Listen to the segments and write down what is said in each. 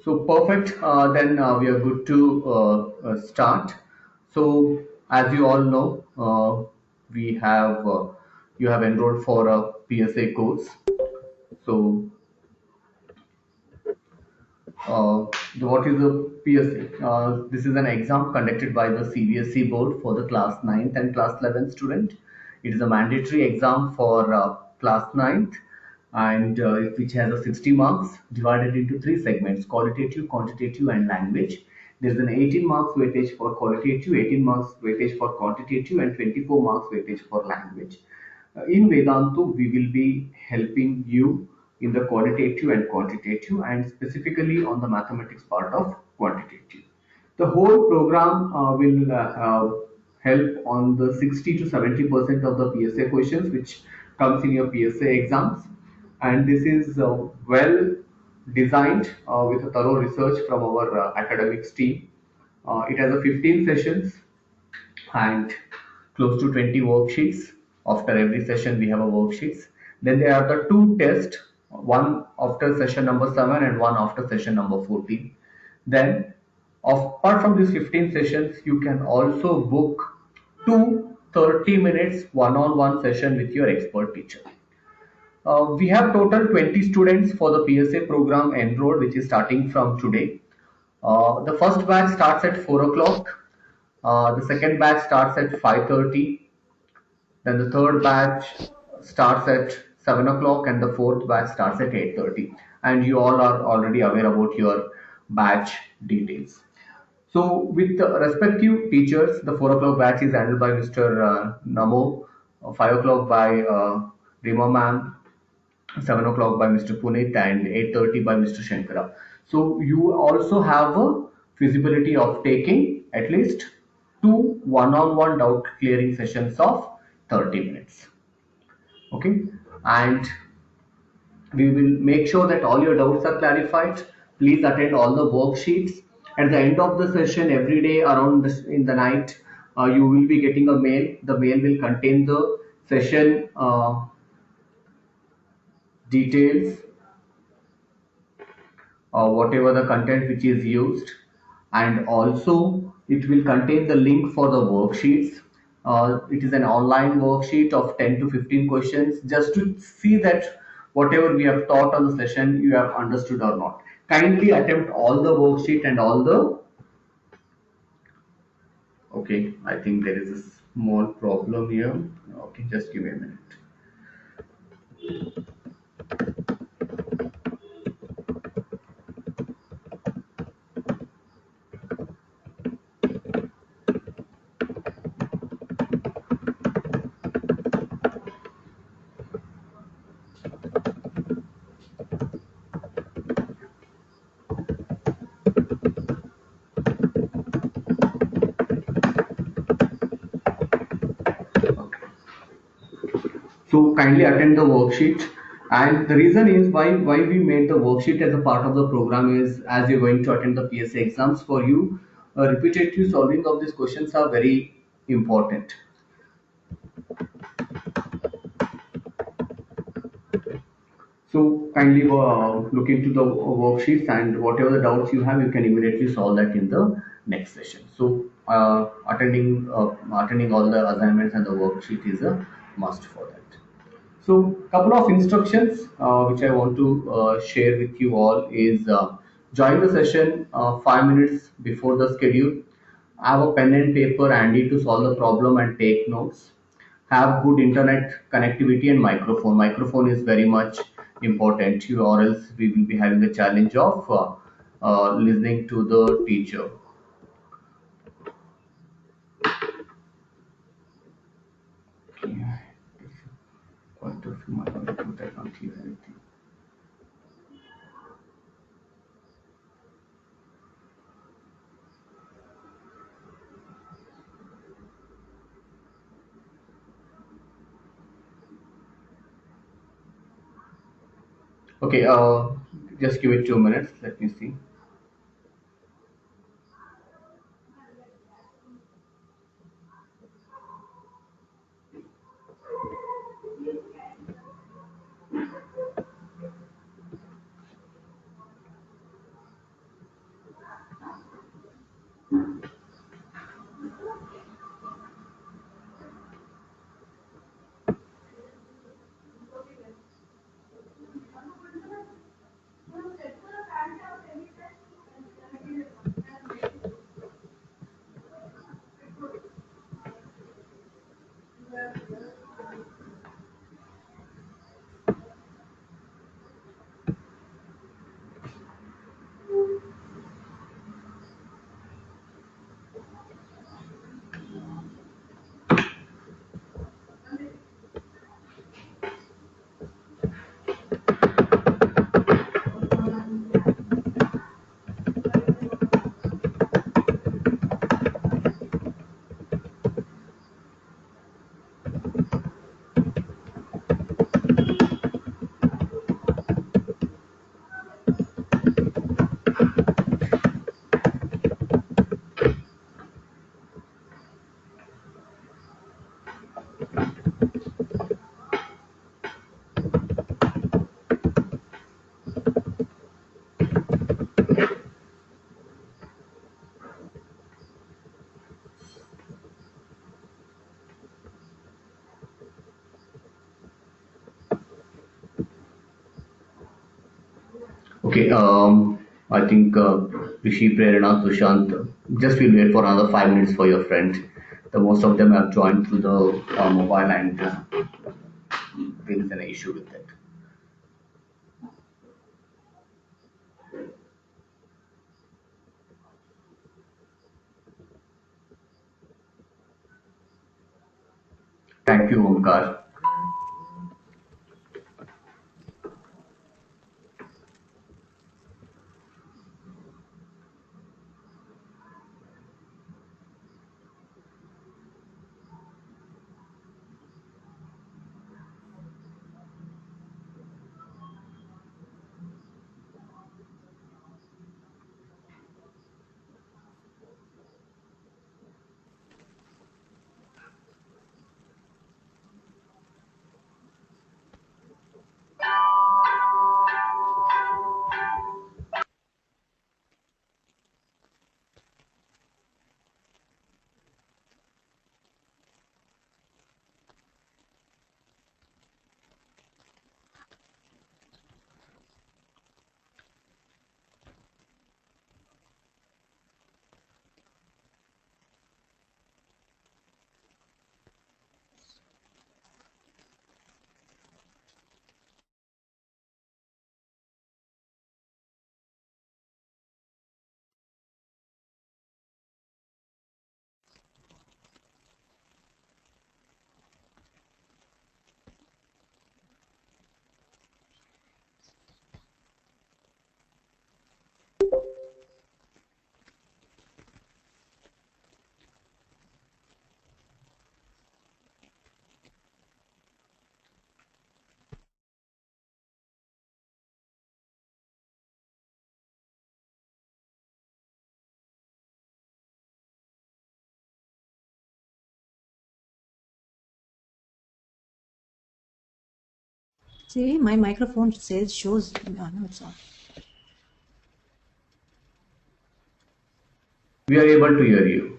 So perfect. Then we are good to start. So as you all know, we have you have enrolled for a PSA course. So uh, what is the PSA? This is an exam conducted by the CBSE board for the class 9th and class 11th student. It is a mandatory exam for class 9th and which has a 60 marks divided into three segments: qualitative, quantitative, and language. There is an 18 marks weightage for qualitative, 18 marks weightage for quantitative, and 24 marks weightage for language. In Vedantu, we will be helping you in the qualitative and quantitative, and specifically on the mathematics part of quantitative. The whole program will help on the 60 to 70% of the PSA questions which comes in your PSA exams, and this is well designed with a thorough research from our academics team. It has a 15 sessions and close to 20 worksheets. After every session, we have a worksheets. Then there are the two tests, one after session number 7 and one after session number 14. Then, apart from these 15 sessions, you can also book two 30 minutes one-on-one session with your expert teacher. We have total 20 students for the PSA program enrolled, which is starting from today. The first batch starts at 4 o'clock. The second batch starts at 5:30. Then the third batch starts at 7 o'clock, and the fourth batch starts at 8:30. And you all are already aware about your batch details. So, with the respective teachers, the 4 o'clock batch is handled by Mr. Namo, 5 o'clock by Rima ma'am, 7 o'clock by Mr. Punit, and 8:30 by Mr. Shankara. So, you also have a feasibility of taking at least two one-on-one doubt clearing sessions of 30 minutes. Okay, and we will make sure that all your doubts are clarified. Please attend all the worksheets. At the end of the session, every day around this in the night, you will be getting a mail. The mail will contain the session details, whatever the content which is used, and also it will contain the link for the worksheets. It is an online worksheet of 10 to 15 questions just to see that whatever we have taught on the session you have understood or not. Kindly attempt all the worksheet and all the. Okay, I think there is a small problem here. Okay, just give me a minute. Okay. So kindly attend the worksheet. And the reason is why we made the worksheet as a part of the program is as you're going to attend the PSA exams for you, repetitive solving of these questions are very important. So kindly look into the worksheets, and whatever the doubts you have, you can immediately solve that in the next session. So attending all the assignments and the worksheet is a must for that. So, couple of instructions which I want to share with you all is join the session 5 minutes before the schedule. Have a pen and paper handy to solve the problem and take notes. Have good internet connectivity and microphone. Microphone is very much important, you or else we will be having the challenge of listening to the teacher. Okay. Point of view, my output, I can't hear anything. Okay, just give it 2 minutes. Let me see. Okay, I think Rishi, Prerna, Sushant, just we'll wait for another 5 minutes for your friend. The most of them have joined through the mobile and there is an issue with it. Thank you, Omkar. See, my microphone says shows. No, it's on. We are able to hear you.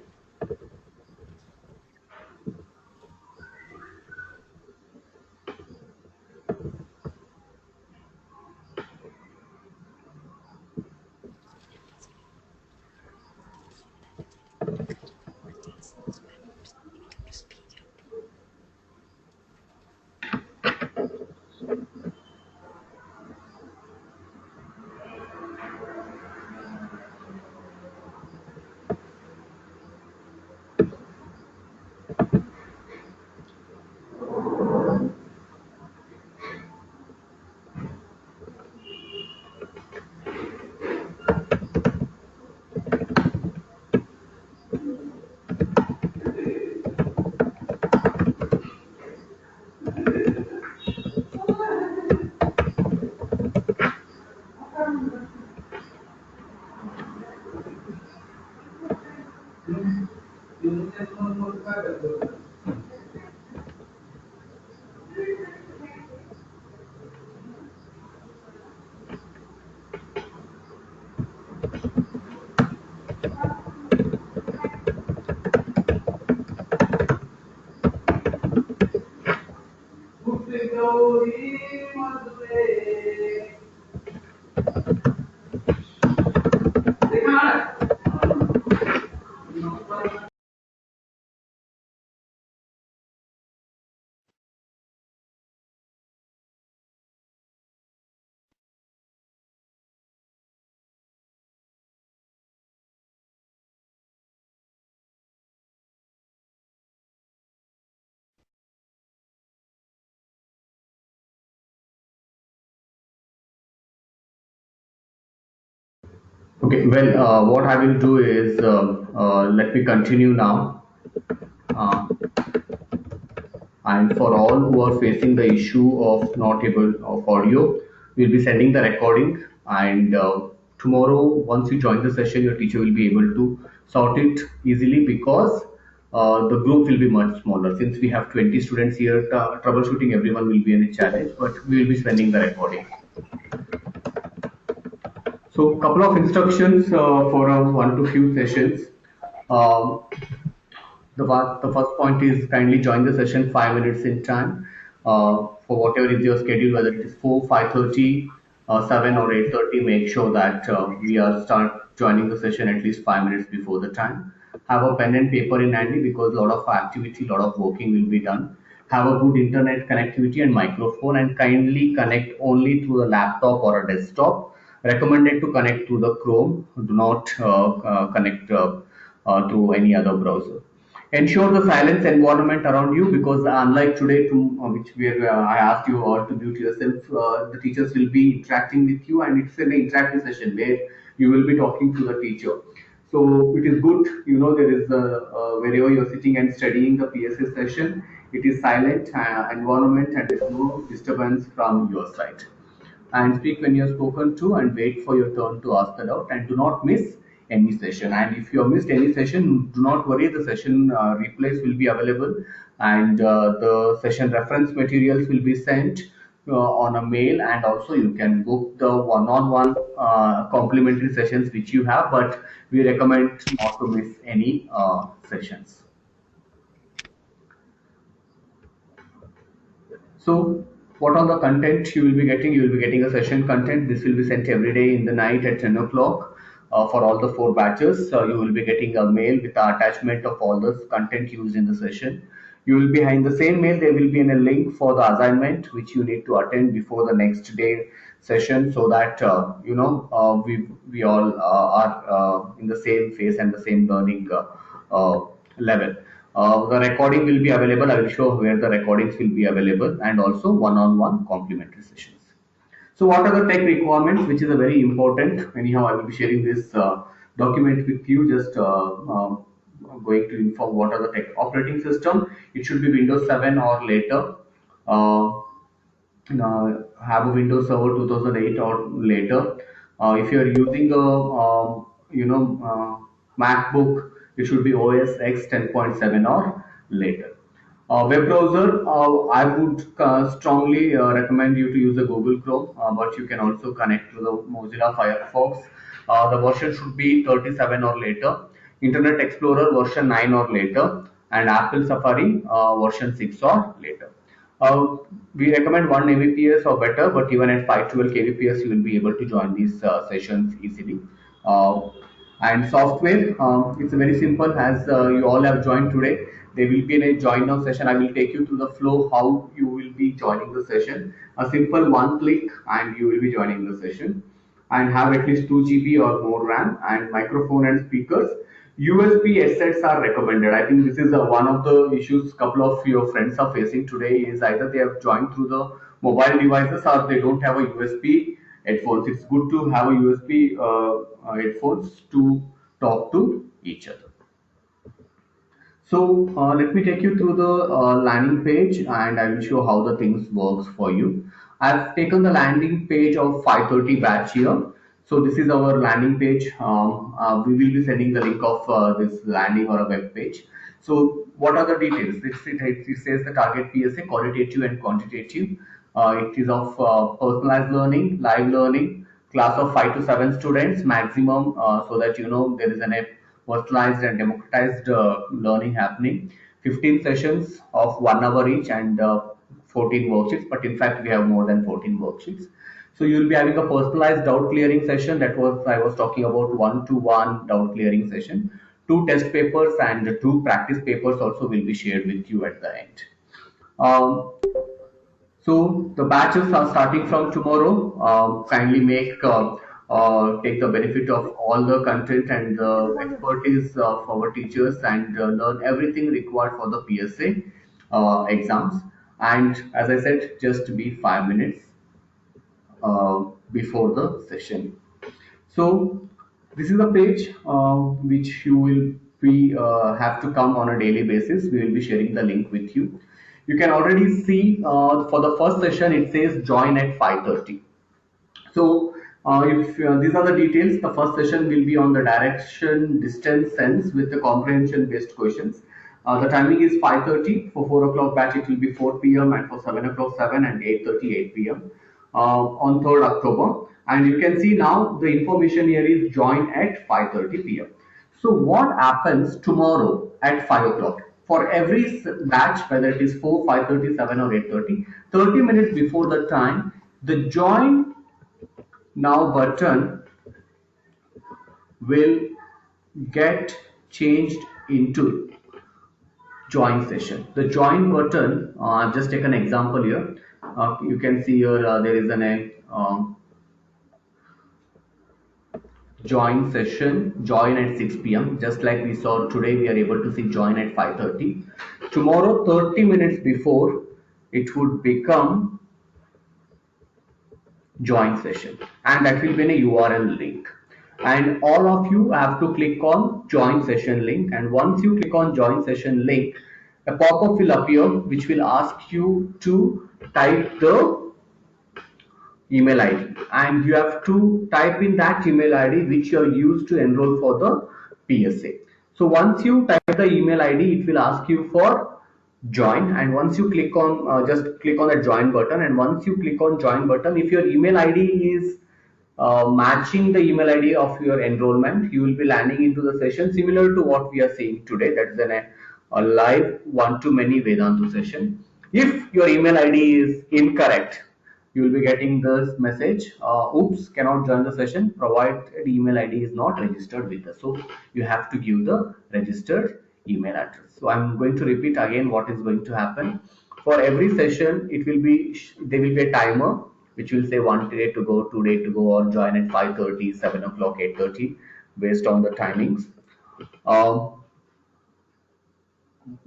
Okay, well, what I will do is let me continue now. Uh, and for all who are facing the issue of not able of audio, we'll be sending the recording. And tomorrow, once you join the session, your teacher will be able to sort it easily because the group will be much smaller. Since we have 20 students here, troubleshooting everyone will be a challenge, but we will be sending the recording. So, couple of instructions for a one to few sessions. Um, the first point is kindly join the session 5 minutes in time for whatever is your schedule, whether it is 4, 5:30. 7 or 8:30, make sure that we are start joining the session at least 5 minutes before the time. Have a pen and paper in handy because a lot of activity, a lot of working will be done. Have a good internet connectivity and microphone, and kindly connect only through a laptop or a desktop. Recommended to connect through the Chrome. Do not connect through any other browser. Ensure the silence environment around you because unlike today, which where I asked you all to mute yourself, the teachers will be interacting with you, and it's an interactive session where you will be talking to the teacher. So it is good, there is wherever you're sitting and studying the PSA session, it is silent environment and there's no disturbance from your side, and speak when you're spoken to and wait for your turn to ask the doubt, and do not miss any session. And if you have missed any session, do not worry, the session replays will be available, and the session reference materials will be sent on a mail, and also you can book the one-on-one complimentary sessions which you have, but we recommend not to miss any sessions. So, what are the content you will be getting? You will be getting a session content. This will be sent every day in the night at 10 o'clock for all the four batches. You will be getting a mail with the attachment of all the content used in the session. You will be in the same mail. There will be a link for the assignment which you need to attend before the next day session, so that we all are in the same phase and the same learning level. The recording will be available. I will show where the recordings will be available, and also one-on-one complimentary sessions. So what are the tech requirements, which is a very important. Anyhow, I will be sharing this document with you. Just going to inform what are the tech operating system. It should be Windows 7 or later. Uh, have a Windows Server 2008 or later. If you are using a MacBook, it should be OS X 10.7 or later. Web browser, I would strongly recommend you to use the Google Chrome, but you can also connect to the Mozilla Firefox. The version should be 37 or later. Internet Explorer version 9 or later, and Apple Safari version 6 or later. Uh, we recommend 1 Mbps or better, but even at 512 kbps, you will be able to join these sessions easily. Uh, and software, it's very simple. As you all have joined today, there will be a join now session. I will take you through the flow how you will be joining the session. A simple one click, and you will be joining the session. And have at least 2 GB or more RAM, and microphone and speakers. USB headsets are recommended. I think this is one of the issues couple of your friends are facing today, is either they have joined through the mobile devices or they don't have a USB headphones. It's good to have a USB headphones to talk to each other. So let me take you through the landing page, and I will show how the things works for you. I've taken the landing page of 5:30 batch here. So this is our landing page. We will be sending the link of this landing or a web page. So what are the details? It says the target PSA, qualitative and quantitative. It is of personalized learning, live learning, class of 5 to 7 students maximum, so that there is an personalized and democratized learning happening. 15 sessions of 1 hour each, and 14 worksheets, but in fact we have more than 14 worksheets. So you will be having a personalized doubt clearing session. That was I was talking about, one-to-one doubt clearing session. Two test papers and two practice papers also will be shared with you at the end. Um, so the batches are starting from tomorrow. Kindly take the benefit of all the content and the expertise of our teachers, and learn everything required for the PSA exams. And as I said, just be 5 minutes before the session. So this is the page which you will be have to come on a daily basis. We will be sharing the link with you. You can already see for the first session it says join at 5:30. So if these are the details, the first session will be on the direction, distance, sense with the comprehension based questions. The timing is 5:30. For 4 o'clock batch it will be 4 p.m., and for 7 o'clock 7, and 8:30 8 p.m. On 3rd October. And you can see now the information here is join at 5:30 p.m. So what happens tomorrow at 5 o'clock? For every batch, whether it is 4, 5:30, 7, or 8:30, 30 minutes before the time, the join Now button will get changed into join session. The join button, I've just taken an example here. You can see here there is an join session, join at 6 p.m. Just like we saw today, we are able to see join at 5:30. Tomorrow, 30 minutes before, it would become join session, and that will be in a URL link. And all of you have to click on join session link. And once you click on join session link, a pop-up will appear which will ask you to type the email ID, and you have to type in that email ID which you are used to enroll for the PSA. So once you type the email ID, it will ask you for join, and once you click on just click on the join button. And once you click on join button, if your email ID is matching the email ID of your enrollment, you will be landing into the session similar to what we are seeing today. That's a live one-to-many Vedanta session. If your email ID is incorrect, you will be getting this message, oops, cannot join the session, provided email ID is not registered with us. So you have to give the registered email address. So I'm going to repeat again what is going to happen. For every session, it will be there will be a timer which will say 1 day to go, 2 day to go, or join at 5:30, 7 o'clock, 8:30, based on the timings. Um,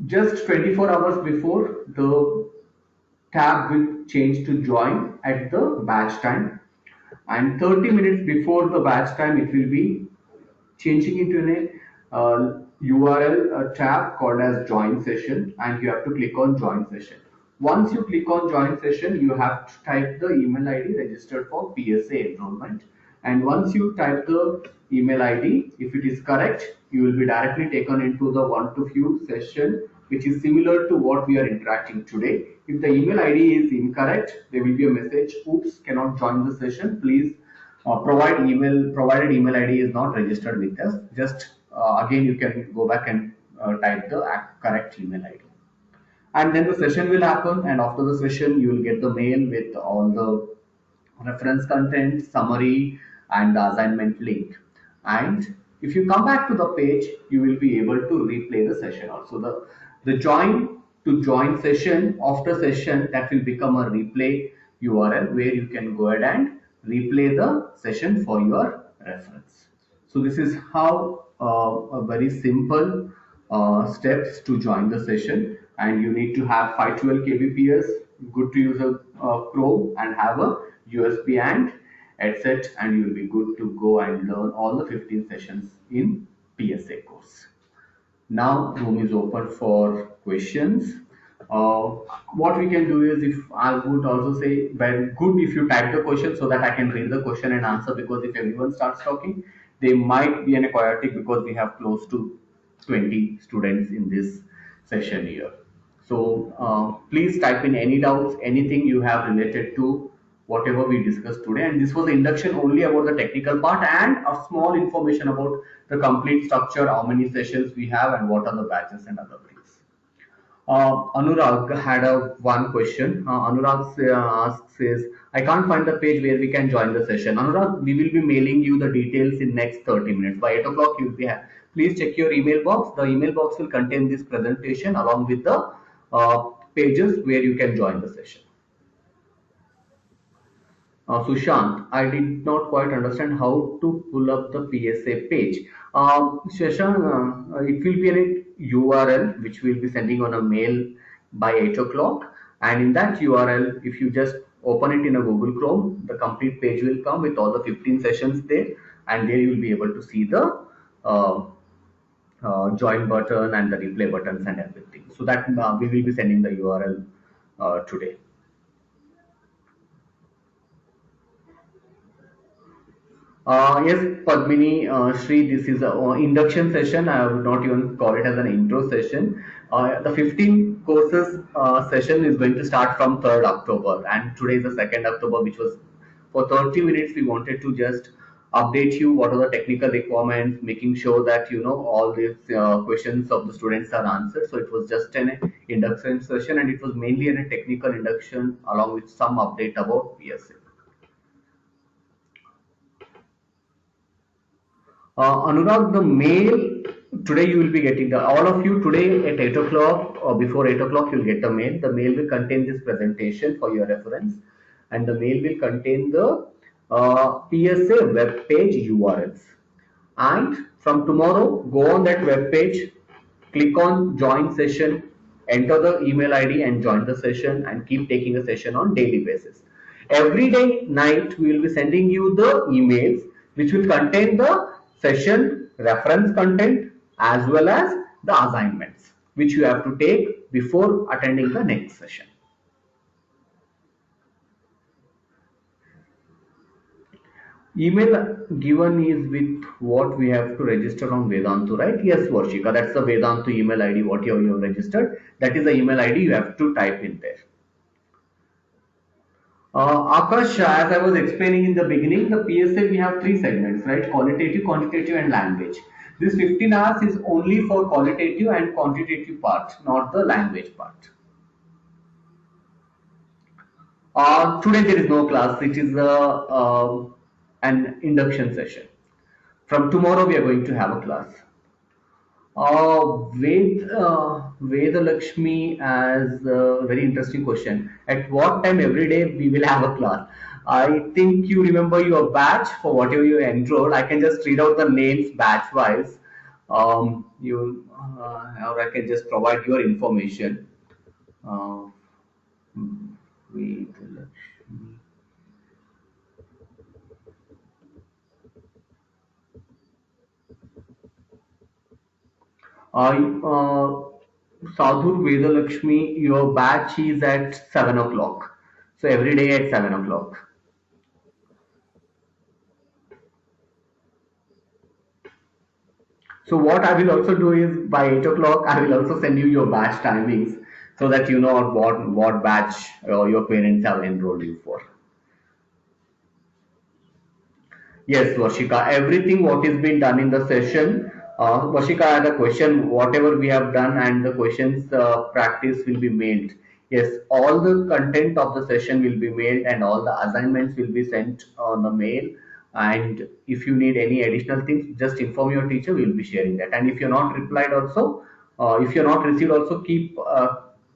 just 24 hours before, the tab will change to join at the batch time, and 30 minutes before the batch time, it will be changing into a URL tab called as join session, and you have to click on join session. Once you click on join session, you have to type the email ID registered for PSA enrollment. And once you type the email ID, if it is correct, you will be directly taken into the one to few session, which is similar to what we are interacting today. If the email ID is incorrect, there will be a message, oops, cannot join the session. Please provided email ID is not registered with us. Just again, you can go back and type the correct email ID, and then the session will happen. And after the session, you will get the mail with all the reference content, summary, and the assignment link. And if you come back to the page, you will be able to replay the session also. The join to join session, after session, that will become a replay URL where you can go ahead and replay the session for your reference. So this is how a very simple steps to join the session. And you need to have 512 kbps, good to use a Chrome, and have a USB and headset, and you will be good to go and learn all the 15 sessions in PSA course. Now room is open for questions. Uh, what we can do is, if I would also say, very good if you type the question so that I can read the question and answer, because if everyone starts talking, they might be in a chaotic, because we have close to 20 students in this session here. So please type in any doubts, anything you have related to whatever we discussed today. And this was the induction only about the technical part, and a small information about the complete structure, how many sessions we have, and what are the batches and other things. Anurag had a one question. Says, I can't find the page where we can join the session. Anurag, we will be mailing you the details in next 30 minutes. By 8 o'clock, you will be. Please check your email box. The email box will contain this presentation along with the pages where you can join the session. Sushant, I did not quite understand how to pull up the PSA page. Shashank, it will be a URL which we'll be sending on a mail by 8 o'clock. And in that URL, if you just open it in a Google Chrome, the complete page will come with all the 15 sessions there. And there you will be able to see the uh, join button and the replay buttons and everything. So that we will be sending the URL today. Yes, Padmini, Shri, this is an induction session. I would not even call it as an intro session. The 15 courses session is going to start from 3rd October, and today is the 2nd October, which was for 30 minutes. We wanted to just update you what are the technical requirements, making sure that you know all these questions of the students are answered. So it was just an induction session, and it was mainly a technical induction along with some update about PSA. Anurag, the mail today you will be getting all of you today at 8 o'clock or before 8 o'clock you'll get the mail. The mail will contain this presentation for your reference, and the mail will contain the PSA web page URLs. And from tomorrow, go on that web page, click on join session, enter the email ID and join the session, and keep taking a session on daily basis. Every day night we will be sending you the emails which will contain the session reference content as well as the assignments which you have to take before attending the next session. Email given is with what we have to register on Vedantu, right? Yes, Varshika, that's the Vedantu email ID, what you have registered. That is the email ID you have to type in there. Akash, as I was explaining in the beginning, the PSA we have three segments, right? Qualitative, quantitative, and language. This 15 hours is only for qualitative and quantitative part, not the language part. Today there is no class. It is an induction session. From tomorrow we are going to have a class. Ved Lakshmi as a very interesting question. At what time every day we will have a class? I think you remember your batch for whatever you enrolled. I can just read out the names batch wise. Or I can just provide your information. Uh, Ved Lakshmi. I Sadhur Vedalakshmi, your batch is at 7 o'clock. So every day at 7 o'clock. So what I will also do is by 8 o'clock, I will also send you your batch timings so that you know what batch your parents have enrolled you for. Yes, Varshika, everything what is being done in the session. Varshika, I had a question. Whatever we have done and the questions practice will be mailed. Yes, all the content of the session will be mailed and all the assignments will be sent on the mail. And if you need any additional things, just inform your teacher. We will be sharing that. And if you're not replied also, if you're not received also, keep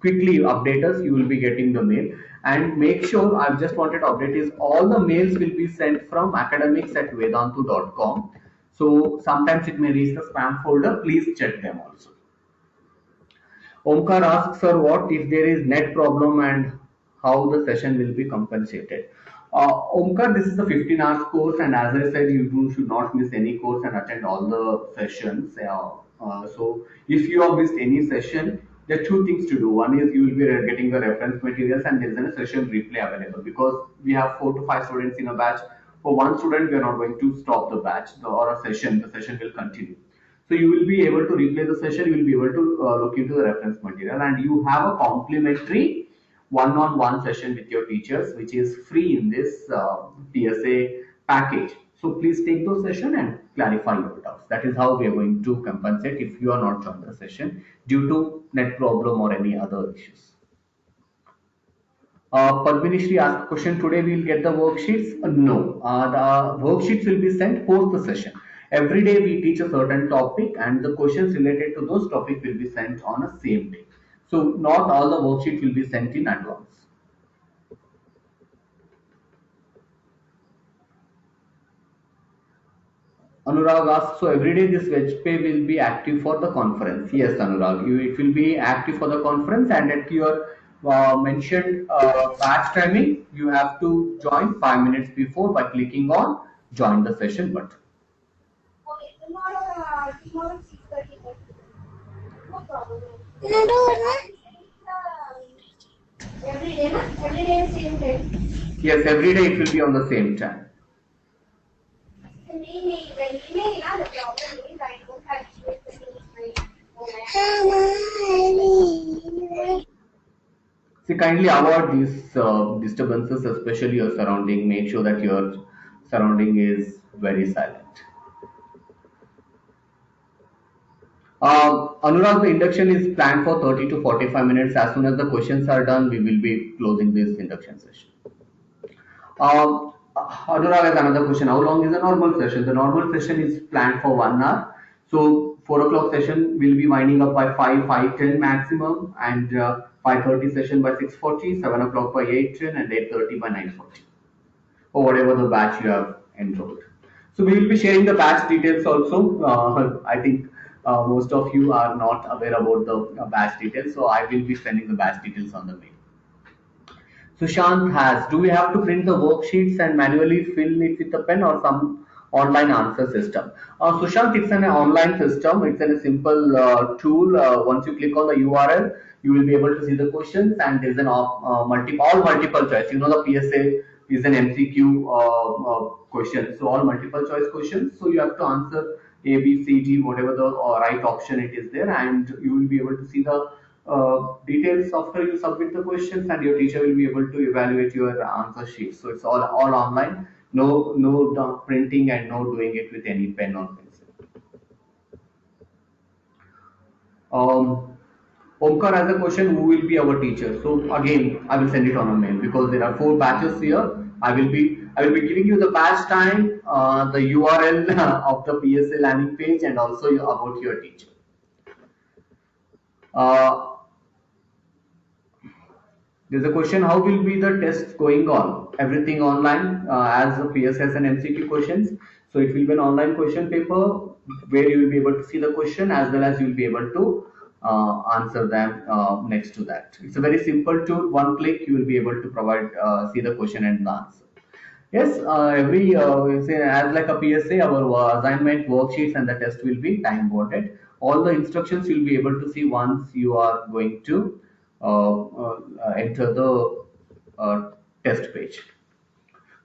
quickly update us. You will be getting the mail. And make sure, I just wanted to update is all the mails will be sent from academics@vedantu.com. So sometimes it may reach the spam folder. Please check them also. Omkar asks, sir, what if there is net problem and how the session will be compensated? Omkar, this is the 15 hours course, and as I said, should not miss any course and attend all the sessions. So, if you have missed any session, there are two things to do. One is you will be getting the reference materials, and there is a session replay available because we have 4 to 5 students in a batch. For one student, we are not going to stop the batch or a session. The session will continue. So you will be able to replay the session, you will be able to look into the reference material, and you have a complimentary one-on-one session with your teachers, which is free in this PSA package. So please take those session and clarify your doubts. That is how we are going to compensate if you are not joined the session due to net problem or any other issues. Padminishri asked a question, today we will get the worksheets. No, the worksheets will be sent post the session. Every day we teach a certain topic and the questions related to those topic will be sent on a same day. So not all the worksheet will be sent in advance. Anurag asks, so every day this pay will be active for the conference. Yes, Anurag, it will be active for the conference, and at your mentioned batch timing, you have to join 5 minutes before by clicking on join the session button. Tomorrow 6:30. No problem. Every day, na? Every day same time. Yes, every day it will be on the same time. See, kindly avoid these disturbances, especially your surrounding. Make sure that your surrounding is very silent. Anurag, the induction is planned for 30 to 45 minutes. As soon as the questions are done, we will be closing this induction session. Anurag has another question. How long is a normal session? The normal session is planned for 1 hour. So 4 o'clock session will be winding up by 5:10 maximum, and 5:30 session by 6:40, 7 o'clock by 8:10, and 8:30 by 9:40, or whatever the batch you have enrolled. So we will be sharing the batch details also. I think most of you are not aware about the batch details, so I will be sending the batch details on the mail. Sushant has, do we have to print the worksheets and manually fill it with a pen or some online answer system? Sushant, it's an online system. It's a simple tool. Once you click on the URL, you will be able to see the questions, and there's an all multiple choice. You know, the PSA is an MCQ question. So all multiple choice questions. So you have to answer A, B, C, D, whatever the right option it is there, and you will be able to see the details after you submit the questions, and your teacher will be able to evaluate your answer sheet. So it's all online. No printing and no doing it with any pen or pencil. Um, Omkar has a question, who will be our teacher? So again, I will send it on a mail because there are 4 batches here. I will be giving you the batch time, the URL of the PSA landing page, and also about your teacher. Uh, There's a question, how will be the test going on? Everything online, as the PSS and MCQ questions. So it will be an online question paper where you will be able to see the question, as well as you will be able to answer them next to that. It's a very simple tool. One click, you will be able to provide, see the question and the answer. Yes, every say as like a PSA, our assignment worksheets and the test will be time bounded. All the instructions you'll be able to see once you are going to enter the uh, test page.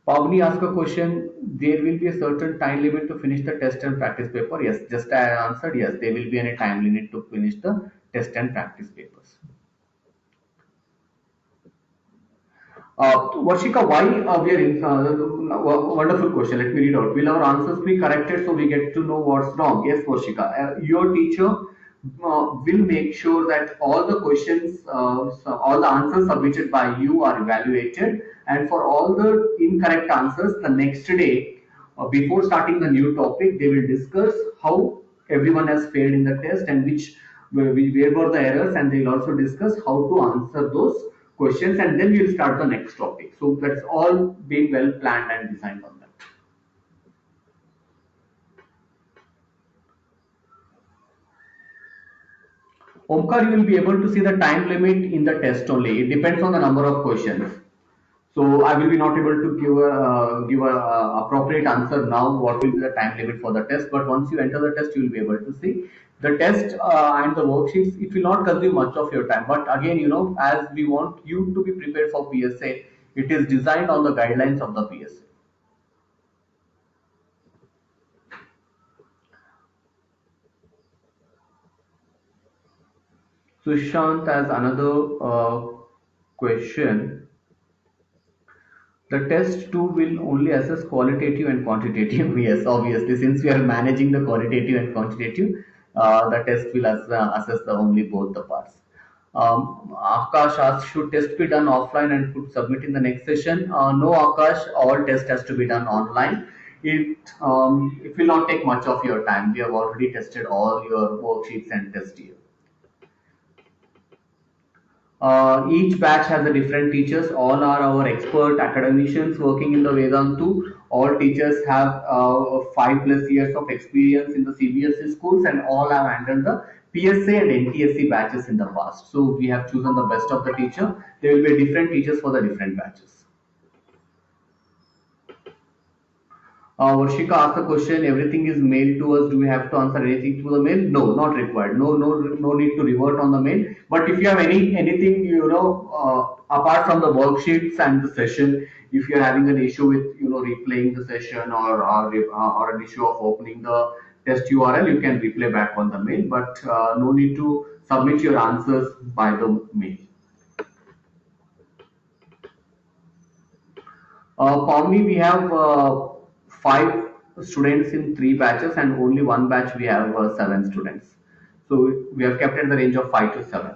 Pavni asked a question. There will be a certain time limit to finish the test and practice paper. Yes, just I answered. Yes, there will be a time limit to finish the test and practice papers. Varshika, why we are in wonderful question. Let me read out. Will our answers be corrected so we get to know what's wrong? Yes, Varshika. Your teacher will make sure that all the questions, all the answers submitted by you are evaluated, and for all the incorrect answers, the next day, before starting the new topic, they will discuss how everyone has failed in the test and where were the errors, and they will also discuss how to answer those questions, and then we'll start the next topic. So that's all being well planned and designed on that. Omkar, you will be able to see the time limit in the test only. It depends on the number of questions. So I will be not able to give a appropriate answer now. What will be the time limit for the test? But once you enter the test, you will be able to see the test and the worksheets. It will not consume much of your time. But again, as we want you to be prepared for PSA, it is designed on the guidelines of the PSA. Sushant has another question. The test too will only assess qualitative and quantitative. Yes, obviously, since we are managing the qualitative and quantitative, the test will assess the only both the parts. Akash asks, should test be done offline and could submit in the next session? No, Akash, all test has to be done online. It will not take much of your time. We have already tested all your worksheets and test here. Each batch has a different teachers. All are our expert academicians working in the Vedantu. All teachers have 5+ years of experience in the CBSE schools, and all have handled the PSA and NTSC batches in the past. So we have chosen the best of the teacher. There will be different teachers for the different batches. Varshika asked a question. Everything is mailed to us. Do we have to answer anything through the mail? No, not required. No need to revert on the mail. But if you have anything, apart from the worksheets and the session, if you are having an issue with replaying the session, or an issue of opening the test URL, you can replay back on the mail. But no need to submit your answers by the mail. For me, we have 5 students in 3 batches, and only one batch we have 7 students. So we have kept at the range of 5 to 7.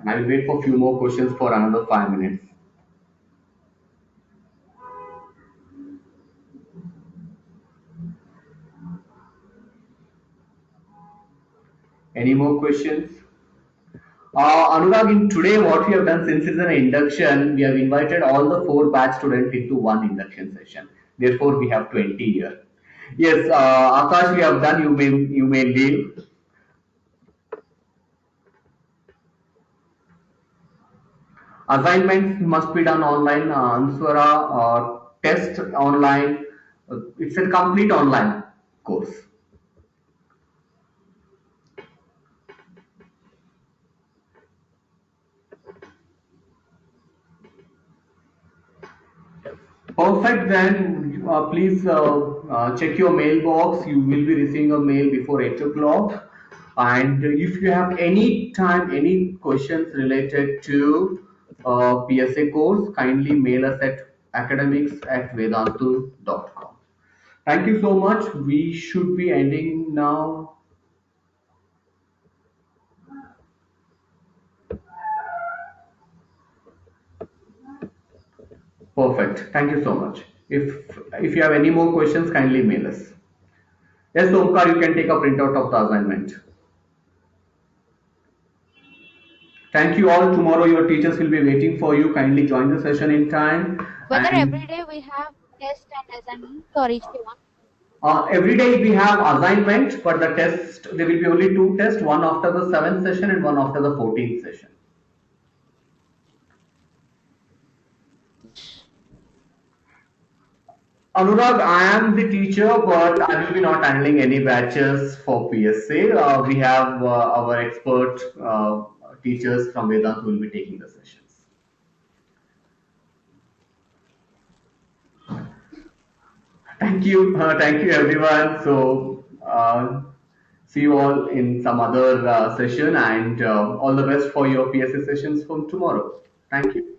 And I will wait for few more questions for another 5 minutes. Any more questions? Anurag, in today what we have done, since it's an induction, we have invited all the four batch students into one induction session. Therefore, we have 20 here. Yes, Akash, we have done. You may leave. Assignments must be done online. Answara test online. It's a complete online course. Perfect. Then please check your mailbox. You will be receiving a mail before 8 o'clock. And if you have any time, any questions related to PSA course, kindly mail us at academics@vedantu.com. Thank you so much. We should be ending now. Perfect. Thank you so much. If you have any more questions, kindly mail us. Yes, Omkar, you can take a printout of the assignment. Thank you all. Tomorrow your teachers will be waiting for you. Kindly join the session in time. Whether every And day we have test and assignments or each day one. every day we have assignment, but the test, there will be only two tests, one after the seventh session and one after the 14th session. Anurag, I am the teacher, but I will be not handling any batches for PSA. We have our expert teachers from Vedant who will be taking the sessions. Thank you everyone. So see you all in some other session, and all the best for your PSA sessions from tomorrow. Thank you.